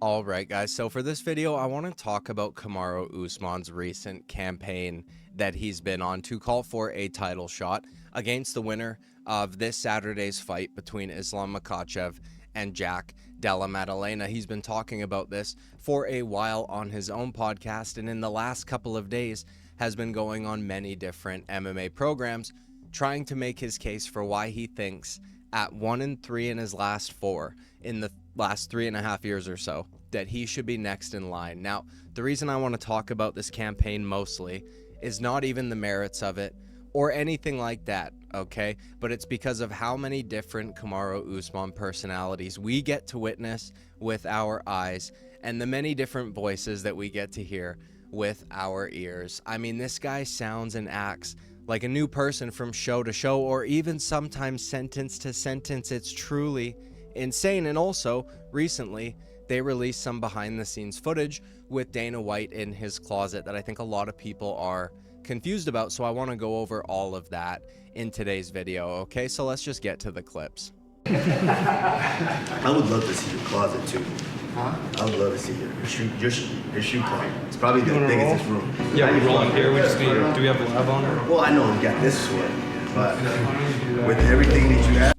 All right, guys. So for this video, I want to talk about Kamaru Usman's recent campaign that he's been on to call for a title shot against the winner of this Saturday's fight between Islam Makhachev and Jack Della Maddalena. He's been talking about this for a while on his own podcast, and in the last couple of days has been going on many different MMA programs trying to make his case for why he thinks at 1-3 in his last 4 in the last 3.5 years or so that he should be next in line. Now, the reason I want to talk about this campaign mostly is not even the merits of it or anything like that, okay? But it's because of how many different Kamaru Usman personalities we get to witness with our eyes and the many different voices that we get to hear with our ears. I mean, this guy sounds and acts like a new person from show to show, or even sometimes sentence to sentence. It's truly insane. And also, recently, they released some behind-the-scenes footage with Dana White in his closet that I think a lot of people are confused about, so I want to go over all of that in today's video, okay? So let's just get to the clips. I would love to see your closet, too. Huh? I would love to see your shoe closet. It's probably the biggest room. Yeah, we rolling here. We just need. Do we have the lab on? Well, I know we got this sweat, but with everything that you have.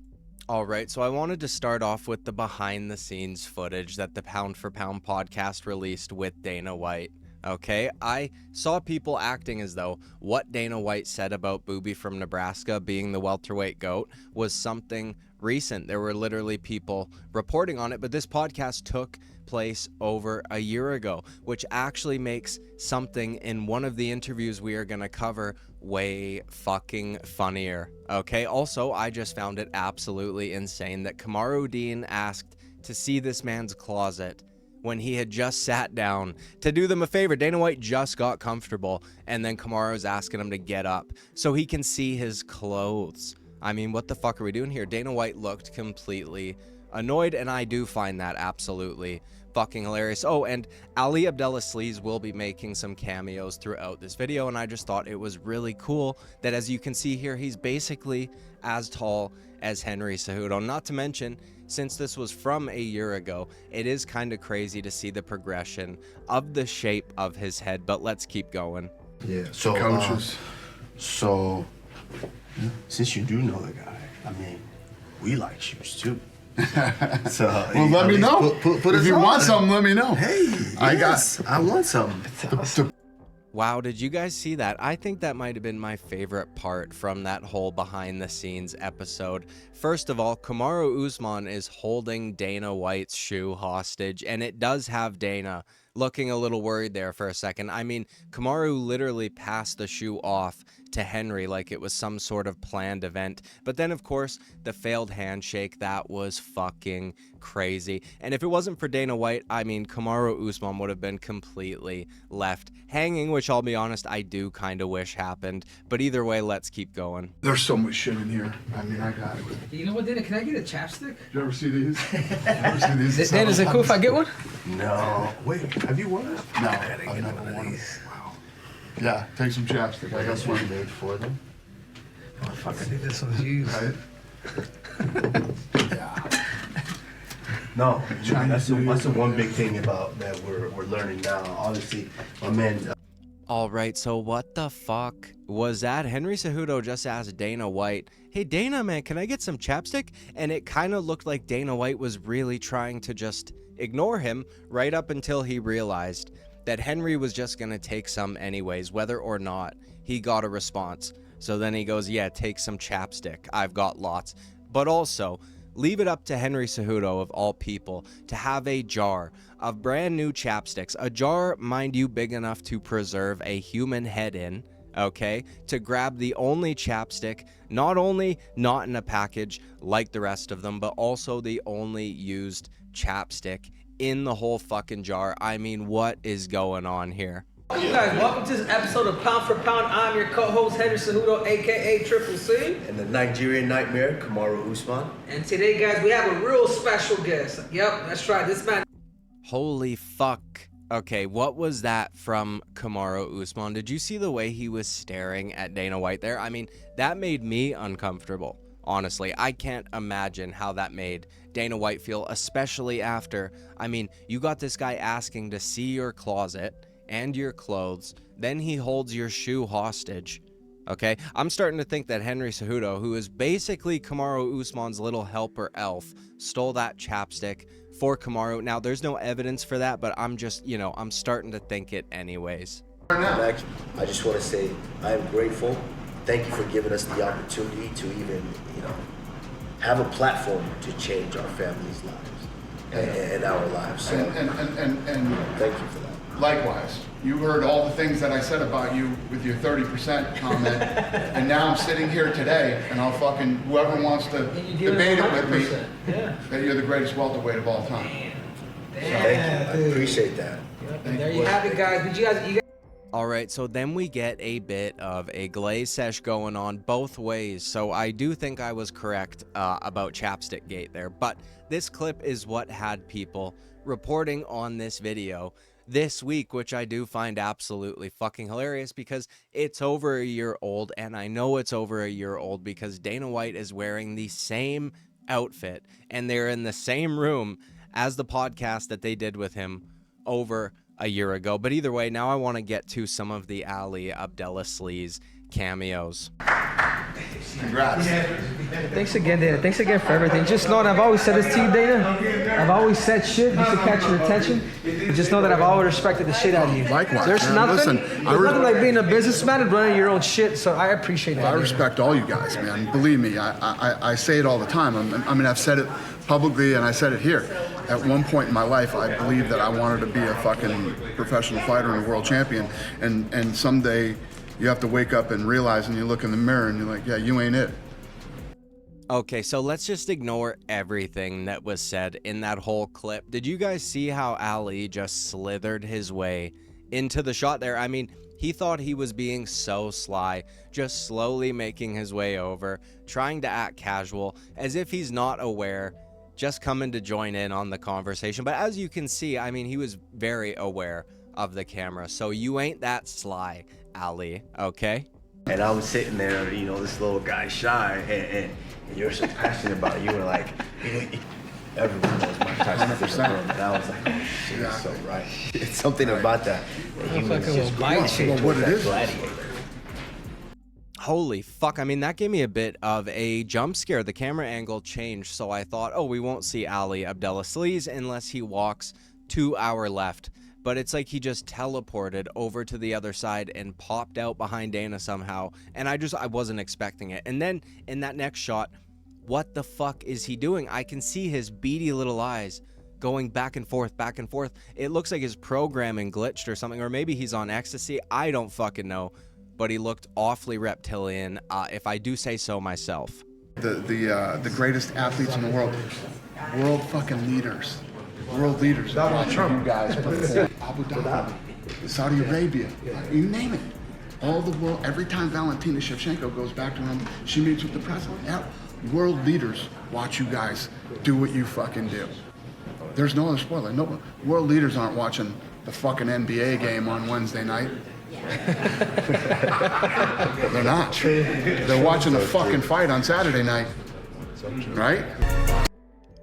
All right, so I wanted to start off with the behind-the-scenes footage that the Pound for Pound podcast released with Dana White. Okay, I saw people acting as though what Dana White said about Booby from Nebraska being the welterweight GOAT was something recent. There were literally people reporting on it, but this podcast took place over a year ago, which actually makes something in one of the interviews we are going to cover way fucking funnier. Okay, also, I just found it absolutely insane that Kamaru Dean asked to see this man's closet when he had just sat down to do them a favor. Dana White just got comfortable, and then Kamaru's asking him to get up so he can see his clothes. I mean, what the fuck are we doing here? Dana White looked completely annoyed, and I do find that absolutely fucking hilarious. Oh, and Ali Abdelaziz will be making some cameos throughout this video, and I just thought it was really cool that, as you can see here, he's basically as tall as Henry Cejudo. Not to mention, since this was from a year ago, it is kind of crazy to see the progression of the shape of his head, but let's keep going. Yeah, so, coaches. Since you do know the guy, I mean, we like shoes too. So Well, let me know. Put if you want something, let me know. Hey, I I want something. Wow, did you guys see that? I think that might have been my favorite part from that whole behind-the-scenes episode. First of all, Kamaru Usman is holding Dana White's shoe hostage, and it does have Dana looking a little worried there for a second. I mean, Kamaru literally passed the shoe off to Henry like it was some sort of planned event. But then, of course, the failed handshake, that was fucking crazy. And if it wasn't for Dana White, I mean, Kamaru Usman would have been completely left hanging, which I'll be honest, I do kind of wish happened. But either way, let's keep going. There's so much shit in here. I mean, I got it. You know what, Dana? Can I get a chapstick? Did you ever see these? Ever see these? Dana, is it cool if I get one? No, wait, have you worn it? No, I gotta I've get never one of worn 'em. these. Wow. Yeah, take some chapstick. I got That's what one. made for them. Oh, fuck, I think this one's used. Right? Yeah. No, that's the Chinese one big thing about that we're learning now. Obviously, my man. All right, so what the fuck was that? Henry Cejudo just asked Dana White, hey, Dana, man, can I get some chapstick? And it kind of looked like Dana White was really trying to just ignore him right up until he realized that Henry was just going to take some anyways, whether or not he got a response. So then he goes, yeah, take some chapstick. I've got lots. But also, leave it up to Henry Cejudo, of all people, to have a jar of brand new chapsticks. A jar, mind you, big enough to preserve a human head in, okay? To grab the only chapstick, not only not in a package like the rest of them, but also the only used chapstick in the whole fucking jar. I mean, what is going on here? Welcome, guys. Welcome to this episode of Pound for Pound. I'm your co-host, Henry Cejudo, a.k.a. Triple C. And the Nigerian Nightmare, Kamaru Usman. And today, guys, we have a real special guest. Yep, that's right. This man... Holy fuck. Okay, what was that from Kamaru Usman? Did you see the way he was staring at Dana White there? I mean, that made me uncomfortable. Honestly, I can't imagine how that made Dana White feel, especially after, I mean, you got this guy asking to see your closet and your clothes, then he holds your shoe hostage. Okay, I'm starting to think that Henry Cejudo, who is basically Kamaru Usman's little helper elf, stole that chapstick for Kamaru. Now, there's no evidence for that, but I'm just, you know, I'm starting to think it anyways. I just want to say I am grateful. Thank you for giving us the opportunity to even, you know, have a platform to change our families' lives and our lives. So And thank you for that. likewise, you heard all the things that I said about you with your 30% comment, and now I'm sitting here today, and I'll fucking, whoever wants to debate it with me, that you're the greatest welterweight of all time. Thank you. I appreciate that. There you have it, guys. But you guys All right, so then we get a bit of a glaze sesh going on both ways. So I do think I was correct about Chapstick Gate there, but this clip is what had people reporting on this video this week, which I do find absolutely fucking hilarious because it's over a year old, and I know it's over a year old because Dana White is wearing the same outfit and they're in the same room as the podcast that they did with him over a year ago. But either way, now I want to get to some of the Ali Abdelaziz cameos. Congrats. Thanks again, Dana. Thanks again for everything. Just know, and I've always said this to you, Dana. I've always said shit just to catch your attention. But just know that I've always respected the shit out of you. Likewise, There's man. nothing. Listen, there's nothing like being a businessman and running your own shit. So I appreciate that. I Dana. respect all you guys, man. Believe me, I say it all the time. I mean, I've said it publicly and I said it here. At one point in my life, I believed that I wanted to be a fucking professional fighter and a world champion. And someday you have to wake up and realize, and you look in the mirror and you're like, yeah, you ain't it. Okay, so let's just ignore everything that was said in that whole clip. Did you guys see how Ali just slithered his way into the shot there? I mean, he thought he was being so sly, just slowly making his way over, trying to act casual, as if he's not aware, just coming to join in on the conversation. But as you can see, I mean, he was very aware of the camera. So you ain't that sly, Ali, okay? And I was sitting there, you know, this little guy shy, and you're so passionate about it. You were like, you know, everyone knows my passion for the room. And I was like, oh shit, you're so right. It's something about that. Humans just gravitate what towards it that is. gladiator. Holy fuck, I mean, that gave me a bit of a jump scare. The camera angle changed, so I thought, oh, we won't see Ali Abdelaziz unless he walks to our left. But it's like he just teleported over to the other side and popped out behind Dana somehow. And I wasn't expecting it. And then in that next shot, what the fuck is he doing? I can see his beady little eyes going back and forth, back and forth. It looks like his programming glitched or something, or maybe he's on ecstasy. I don't fucking know. But he looked awfully reptilian, if I do say so myself. The greatest athletes in the world fucking leaders. World leaders are watching you guys perform. Abu Dhabi, Saudi Arabia, you name it. All the world, every time Valentina Shevchenko goes back to him, she meets with the president. Yeah, world leaders watch you guys do what you fucking do. There's no other sport. Like, no, world leaders aren't watching the fucking NBA game on Wednesday night. They're not. They're watching the fucking fight on Saturday night. Right?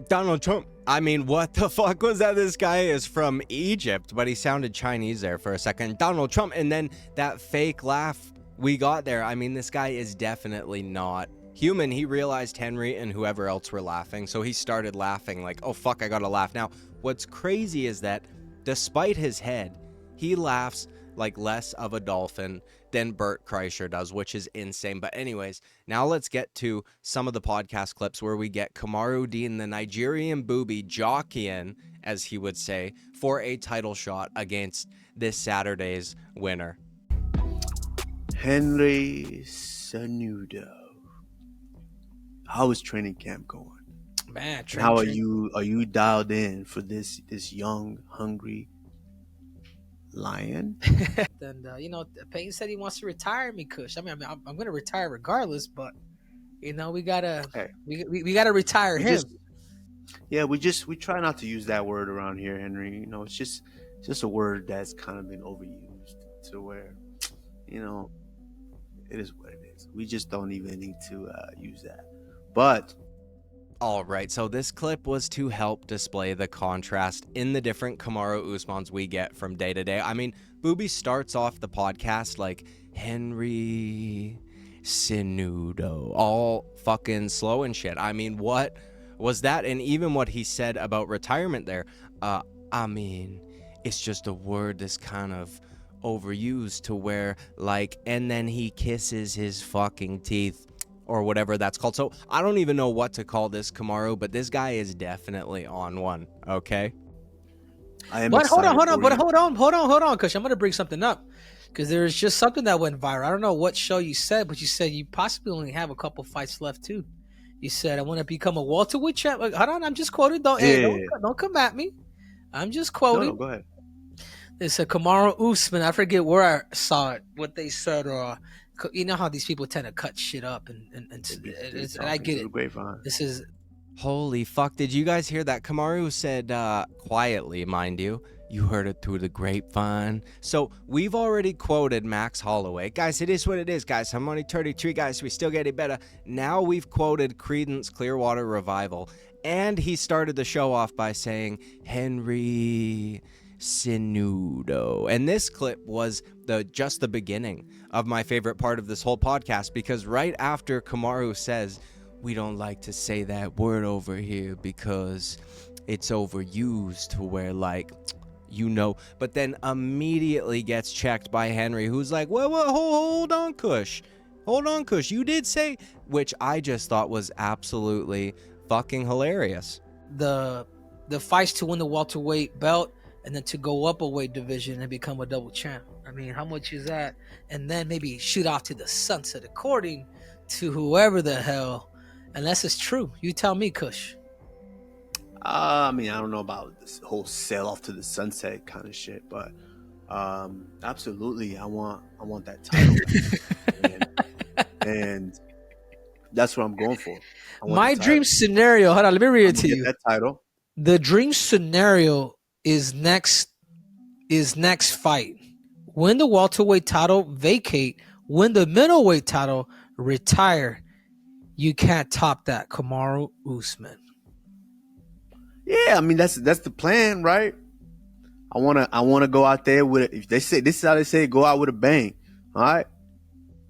Donald Trump. I mean, what the fuck was that? This guy is from Egypt, but he sounded Chinese there for a second. Donald Trump, and then that fake laugh we got there. I mean, this guy is definitely not human. He realized Henry and whoever else were laughing, so he started laughing like, oh fuck, I gotta laugh. Now, what's crazy is that despite his head, he laughs like less of a dolphin than Bert Kreischer does, which is insane. But anyways, now let's get to some of the podcast clips where we get Kamaru Dean, the Nigerian booby, jockeying, as he would say, for a title shot against this Saturday's winner. Henry Cejudo. How is training camp going? Man, And how are you dialed in for this young, hungry lion? And you know, Payne said he wants to retire me, Kush. I mean, I'm gonna retire regardless, but you know, we gotta we gotta retire him. We try not to use that word around here, Henry. You know, it's just a word that's kind of been overused to where, you know, it is what it is. We just don't even need to use that. But All right, so this clip was to help display the contrast in the different Kamaru Usmans we get from day to day. I mean, Booby starts off the podcast like Henry Cejudo, all fucking slow and shit. I mean, what was that? And even what he said about retirement there, I mean, it's just a word that's kind of overused to where, like, and then he kisses his fucking teeth or whatever that's called. So I don't even know what to call this Kamaru, but this guy is definitely on one, okay? I am But hold on, excited for you. hold on, because I'm gonna bring something up. Because there's just something that went viral. I don't know what show you said, but you said you possibly only have a couple fights left too. You said, "I want to become a welterweight champ." Like, hold on, I'm just quoting. Don't come at me. I'm just quoting. No, go ahead. They said Kamaru Usman. I forget where I saw it. What they said, or you know how these people tend to cut shit up, and I get it. Grapevine. This is Holy fuck, did you guys hear that? Kamaru said, quietly, mind you, you heard it through the grapevine. So we've already quoted Max Holloway. Guys, it is what it is, guys. I'm only 33, guys. We still get it better. Now we've quoted Creedence Clearwater Revival. And he started the show off by saying, Henry Cejudo. And this clip was just the beginning of my favorite part of this whole podcast, because right after Kamaru says, we don't like to say that word over here because it's overused to where, like, you know, but then immediately gets checked by Henry, who's like, well, hold on, Kush. Hold on, Kush. You did say, which I just thought was absolutely fucking hilarious. the fights to win the welterweight belt and then to go up a weight division and become a double champ. I mean, how much is that? And then maybe shoot off to the sunset, according to whoever the hell. Unless it's true, you tell me, Kush. I mean, I don't know about this whole sail off to the sunset kind of shit, but absolutely, I want that title, and that's what I'm going for. My dream scenario. Hold on, let me read it to you. That title. The dream scenario is next fight. Win the welterweight title, vacate. Win the middleweight title, retire. You can't top that, Kamaru Usman. Yeah, I mean that's the plan, right? I wanna go out there with if they say this is how they say go out with a bang. All right.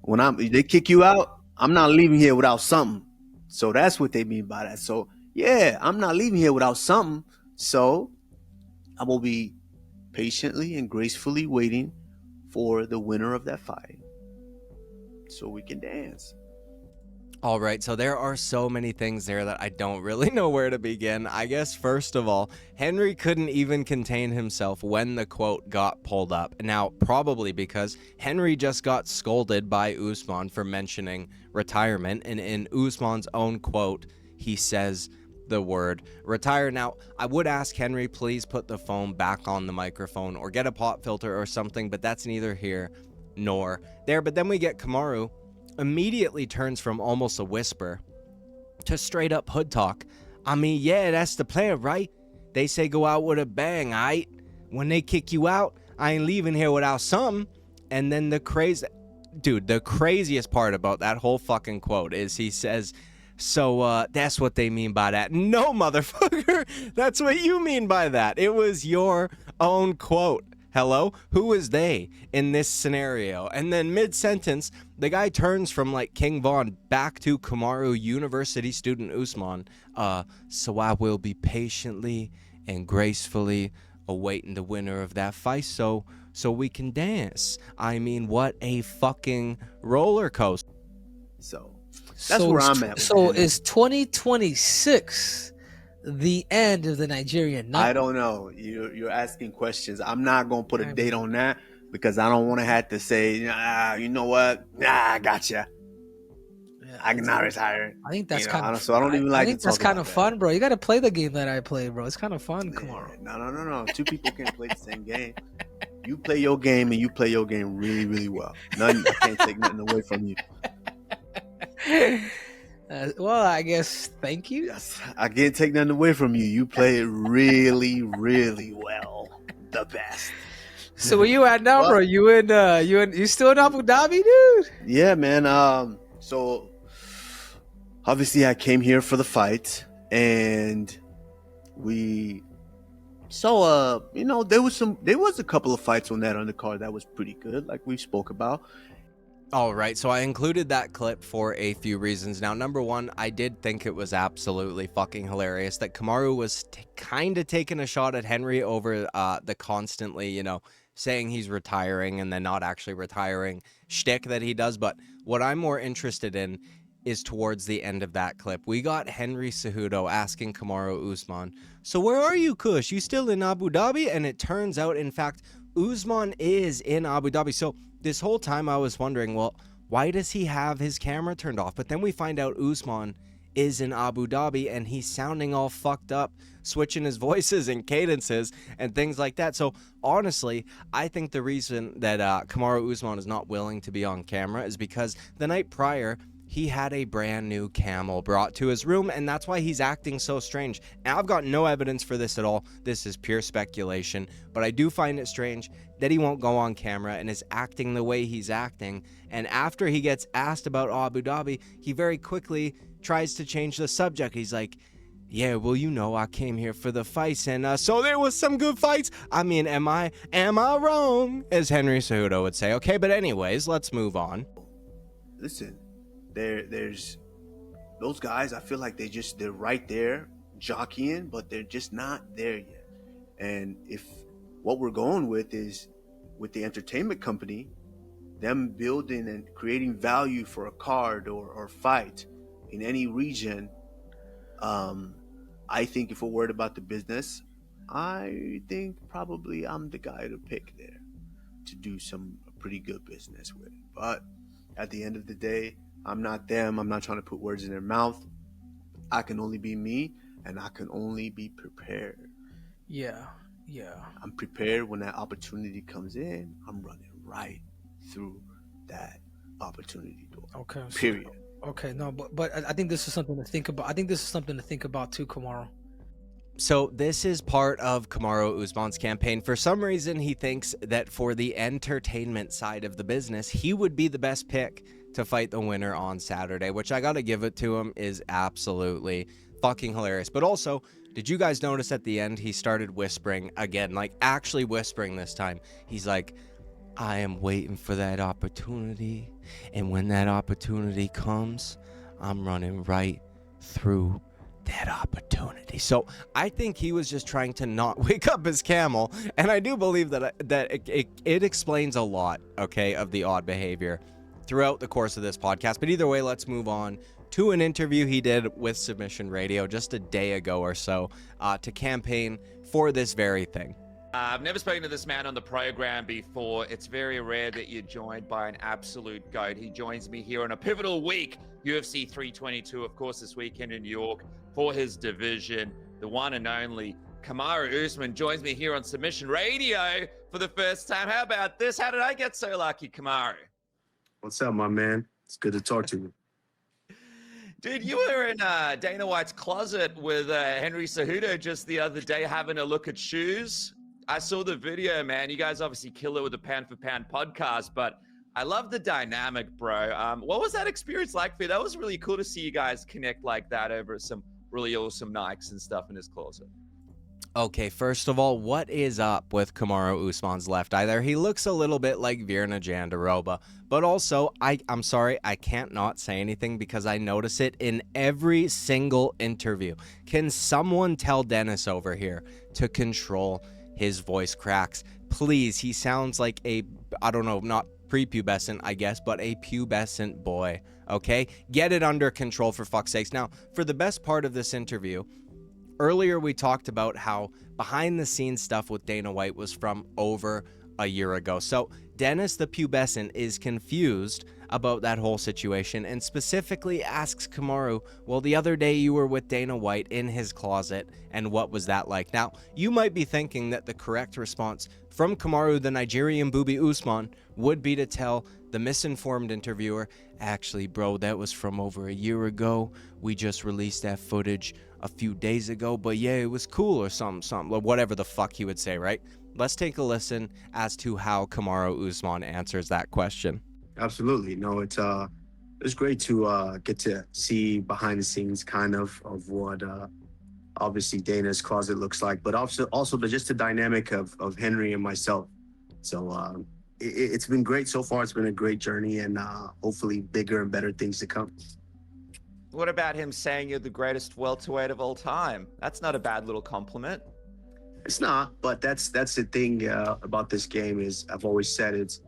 If they kick you out, I'm not leaving here without something. So that's what they mean by that. So yeah, I'm not leaving here without something. So I will be patiently and gracefully waiting for the winner of that fight, so we can dance. All right, so there are so many things there that I don't really know where to begin. I guess, first of all, Henry couldn't even contain himself when the quote got pulled up. Now, probably because Henry just got scolded by Usman for mentioning retirement, and in Usman's own quote, he says the word retire. Now, I would ask Henry, please put the phone back on the microphone or get a pop filter or something, but that's neither here nor there. But then we get Kamaru immediately turns from almost a whisper to straight up hood talk. I mean, yeah, that's the plan, right? They say go out with a bang, aight? When they kick you out, I ain't leaving here without something. And then the craziest part about that whole fucking quote is he says, so that's what they mean by that. No, motherfucker, that's what you mean by that. It was your own quote. Hello? Who is they in this scenario? And then mid-sentence, the guy turns from like King Von back to Kamaru University student Usman. So I will be patiently and gracefully awaiting the winner of that fight so we can dance. I mean, what a fucking roller coaster. So that's where I'm at. So is 2026 the end of the Nigerian night? I don't know. You're asking questions. I'm not gonna put a date on that because I don't want to have to say, you know what? I gotcha. Yeah, I can not retire. I think that's kind of. So I don't even like. I think that's kind of fun, bro. You got to play the game that I play, bro. It's kind of fun. Kamaru. No. Two people can't play the same game. You play your game and you play your game really, really well. I can't take nothing away from you. Well, I guess thank you. Yes, I can't take nothing away from you. You play it really, really well. The best. So where you at now, bro? You still in Abu Dhabi, dude? Yeah, man. So obviously I came here for the fight, and we saw there was a couple of fights on that undercard that was pretty good, like we spoke about. All right, so I included that clip for a few reasons. Now, number one, I did think it was absolutely fucking hilarious that Kamaru was kind of taking a shot at Henry over the constantly, saying he's retiring and then not actually retiring shtick that he does. But what I'm more interested in is towards the end of that clip. We got Henry Cejudo asking Kamaru Usman, so where are you, Kush? You still in Abu Dhabi? And it turns out, in fact, Usman is in Abu Dhabi. So this whole time I was wondering, well, why does he have his camera turned off? But then we find out Usman is in Abu Dhabi and he's sounding all fucked up, switching his voices and cadences and things like that. So honestly, I think the reason that Kamaru Usman is not willing to be on camera is because the night prior, he had a brand new camel brought to his room, and that's why he's acting so strange. Now, I've got no evidence for this at all. This is pure speculation, but I do find it strange that he won't go on camera and is acting the way he's acting. And after he gets asked about Abu Dhabi, he very quickly tries to change the subject. He's like, yeah, well, I came here for the fights, and so there was some good fights. I mean, am I wrong? As Henry Cejudo would say. Okay, but anyways, let's move on. Listen. There's those guys, I feel like they're right there jockeying, but they're just not there yet. And if what we're going with is with the entertainment company, them building and creating value for a card or fight in any region, I think if we're worried about the business, I think probably I'm the guy to pick there to do some pretty good business with. But at the end of the day, I'm not them. I'm not trying to put words in their mouth. I can only be me, and I can only be prepared. Yeah. I'm prepared when that opportunity comes in. I'm running right through that opportunity door. Okay. Period. Okay, no, but I think this is something to think about. I think this is something to think about too, Kamaru. So this is part of Kamaru Usman's campaign. For some reason, he thinks that for the entertainment side of the business, he would be the best pick to fight the winner on Saturday, which I gotta give it to him is absolutely fucking hilarious. But also, did you guys notice at the end he started whispering again, like actually whispering this time? He's like, I am waiting for that opportunity, and when that opportunity comes, I'm running right through that opportunity. So I think he was just trying to not wake up his camel, and I do believe that it explains a lot, okay, of the odd behavior throughout the course of this podcast. But either way, let's move on to an interview he did with Submission Radio just a day ago or so to campaign for this very thing. I've never spoken to this man on the program before. It's very rare that you're joined by an absolute GOAT. He joins me here on a pivotal week, UFC 322, of course, this weekend in New York for his division. The one and only Kamaru Usman joins me here on Submission Radio for the first time. How about this? How did I get so lucky, Kamaru? What's up, my man? It's good to talk to you. Dude, you were in Dana White's closet with Henry Cejudo just the other day having a look at shoes. I saw the video, man. You guys obviously kill it with the Pound for Pound podcast, but I love the dynamic, bro. What was that experience like for you? That was really cool to see you guys connect like that over some really awesome Nikes and stuff in his closet. Okay, first of all, what is up with Kamaru Usman's left eye there? He looks a little bit like Virna Jandiroba, but also, I'm sorry, I can't not say anything because I notice it in every single interview. Can someone tell Dennis over here to control his voice cracks? Please, he sounds like a, I don't know, not prepubescent, I guess, but a pubescent boy, okay? Get it under control, for fuck's sakes. Now, for the best part of this interview, earlier we talked about how behind the scenes stuff with Dana White was from over a year ago. So Dennis the pubescent is confused about that whole situation and specifically asks Kamaru, well, the other day you were with Dana White in his closet, and what was that like? Now, you might be thinking that the correct response from Kamaru, the Nigerian booby Usman, would be to tell the misinformed interviewer, actually, bro, that was from over a year ago. We just released that footage a few days ago, but yeah, it was cool or something, whatever the fuck he would say, right? Let's take a listen as to how Kamaru Usman answers that question. Absolutely. No, it's It was great to get to see behind the scenes kind of what obviously Dana's closet looks like, but also just the dynamic of Henry and myself. So it's been great so far. It's been a great journey, and hopefully bigger and better things to come. What about him saying you're the greatest welterweight of all time? That's not a bad little compliment. It's not, but that's the thing about this game is I've always said it's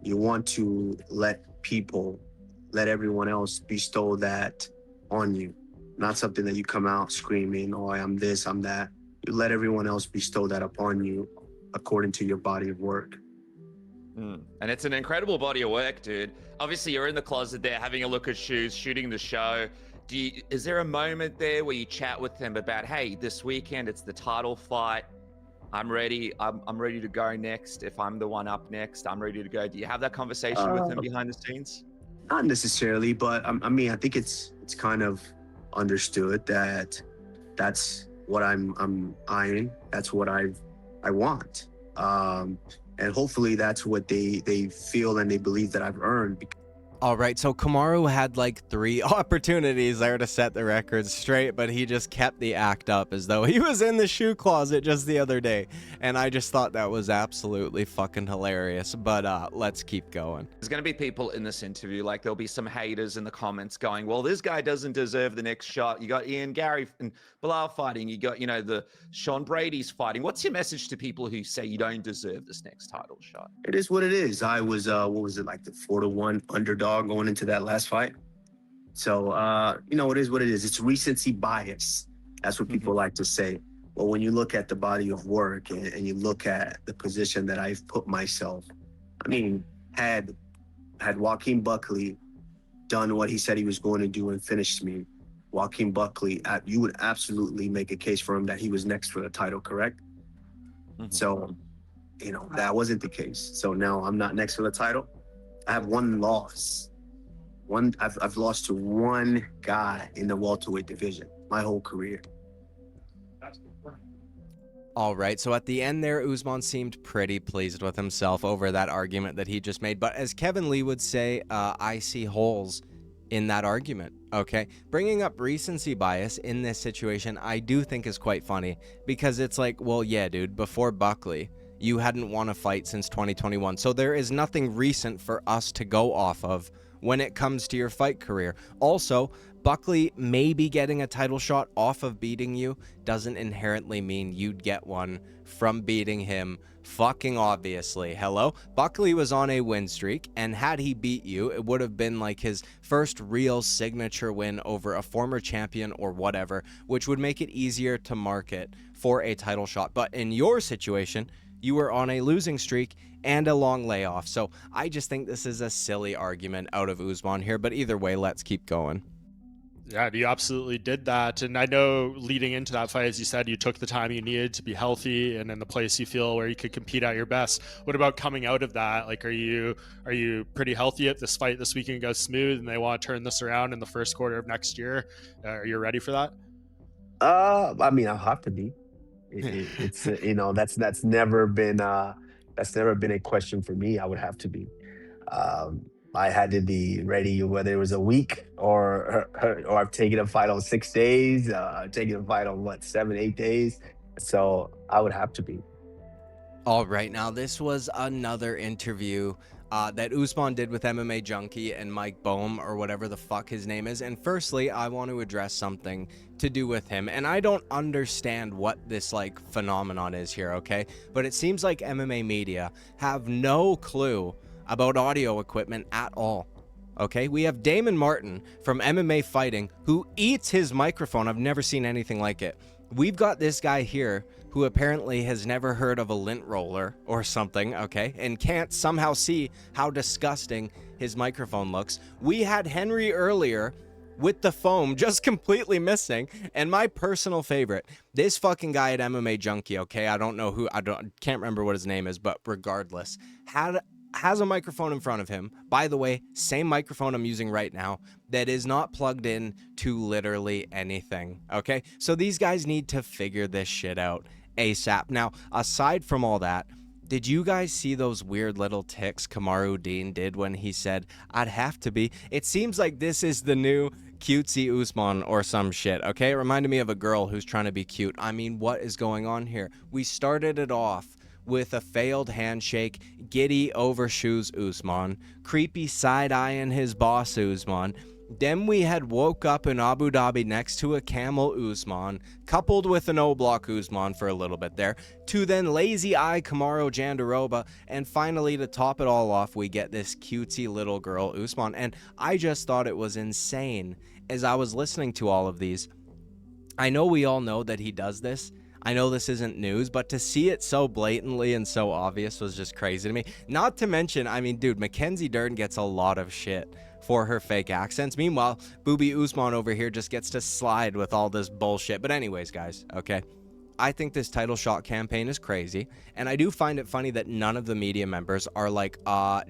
you want to let everyone else bestow that on you. Not something that you come out screaming, oh, I'm this, I'm that. You let everyone else bestow that upon you according to your body of work. And it's an incredible body of work, dude. Obviously, you're in the closet there having a look at shoes, shooting the show. Is there a moment there where you chat with him about, hey, this weekend it's the title fight. I'm ready. I'm ready to go next. If I'm the one up next, I'm ready to go. Do you have that conversation with him behind the scenes? Not necessarily, but I mean, I think it's kind of understood that that's what I'm eyeing. That's what I want. And hopefully that's what they feel and they believe that I've earned. All right, so Kamaru had like 3 opportunities there to set the record straight, but he just kept the act up as though he was in the shoe closet just the other day. And I just thought that was absolutely fucking hilarious. But let's keep going. There's going to be people in this interview, like there'll be some haters in the comments going, well, this guy doesn't deserve the next shot. You got Ian Gary and Bilal fighting. You got, the Sean Brady's fighting. What's your message to people who say you don't deserve this next title shot? It is what it is. I was, what was it, like the 4-1 underdog going into that last fight. So, it is what it is. It's recency bias. That's what people like to say. Well, when you look at the body of work and you look at the position that I've put myself, I mean, had Joaquin Buckley done what he said he was going to do and finished me, Joaquin Buckley, you would absolutely make a case for him that he was next for the title, correct? So, that wasn't the case. So now I'm not next for the title. I have one loss. I've lost to one guy in the welterweight division my whole career. All right, so at the end there, Usman seemed pretty pleased with himself over that argument that he just made. But as Kevin Lee would say, I see holes in that argument, okay? Bringing up recency bias in this situation, I do think is quite funny because it's like, well, yeah, dude, before Buckley, you hadn't won a fight since 2021. So there is nothing recent for us to go off of when it comes to your fight career. Also, Buckley maybe getting a title shot off of beating you doesn't inherently mean you'd get one from beating him fucking obviously. Hello? Buckley was on a win streak, and had he beat you, it would have been like his first real signature win over a former champion or whatever, which would make it easier to market for a title shot. But in your situation, you were on a losing streak and a long layoff. So I just think this is a silly argument out of Usman here. But either way, let's keep going. Yeah, you absolutely did that. And I know leading into that fight, as you said, you took the time you needed to be healthy and in the place you feel where you could compete at your best. What about coming out of that? Like, are you pretty healthy if this fight this weekend goes smooth and they want to turn this around in the first quarter of next year? Are you ready for that? I mean, I'll have to be. It's that's never been a question for me. I would have to be. I had to be ready, whether it was a week or I've taken a fight on 6 days, taking a fight on 7-8 days. So I would have to be. All right, now this was another interview that Usman did with MMA Junkie and Mike Bohm, or whatever the fuck his name is. And firstly, I want to address something to do with him. And I don't understand what this phenomenon is here, okay? But it seems like MMA media have no clue about audio equipment at all. Okay, we have Damon Martin from MMA Fighting who eats his microphone. I've never seen anything like it. We've got this guy here who apparently has never heard of a lint roller or something, okay, and can't somehow see how disgusting his microphone looks. We had Henry earlier with the foam just completely missing, and my personal favorite, this fucking guy at MMA Junkie, okay, I can't remember what his name is, but regardless, has a microphone in front of him. By the way, same microphone I'm using right now that is not plugged in to literally anything, okay? So these guys need to figure this shit out ASAP. Now, aside from all that, Did you guys see those weird little ticks Kamaru Dean did when he said, "I'd have to be"? It seems like this is the new cutesy Usman or some shit, okay? It reminded me of a girl who's trying to be cute. I mean, what is going on here? We started it off with a failed handshake, giddy overshoes Usman, creepy side-eyeing his boss Usman. Then we had woke up in Abu Dhabi next to a camel Usman, coupled with an O-block Usman for a little bit there, to then lazy eye Kamaru Jandiroba, and finally to top it all off, we get this cutesy little girl Usman. And I just thought it was insane as I was listening to all of these. I know we all know that he does this. I know this isn't news, but to see it so blatantly and so obvious was just crazy to me. Not to mention, I mean, dude, Mackenzie Dern gets a lot of shit for her fake accents. Meanwhile, Booby Usman over here just gets to slide with all this bullshit. But anyways, guys, okay, I think this title shot campaign is crazy, and I do find it funny that none of the media members are like,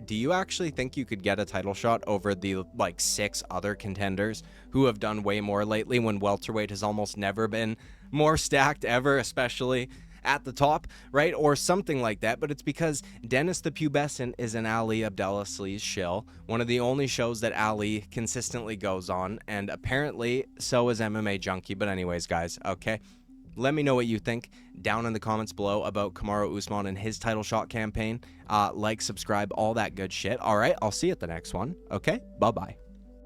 do you actually think you could get a title shot over the, like, 6 other contenders who have done way more lately when welterweight has almost never been more stacked ever, especially at the top, right? Or something like that. But it's because Dennis the Pubescent is an Ali Abdelaziz shill, one of the only shows that Ali consistently goes on, and apparently so is MMA Junkie. But anyways, guys, okay, let me know what you think down in the comments below about Kamaru Usman and his title shot campaign. Like, subscribe, all that good shit. All right, I'll see you at the next one. Okay, bye-bye.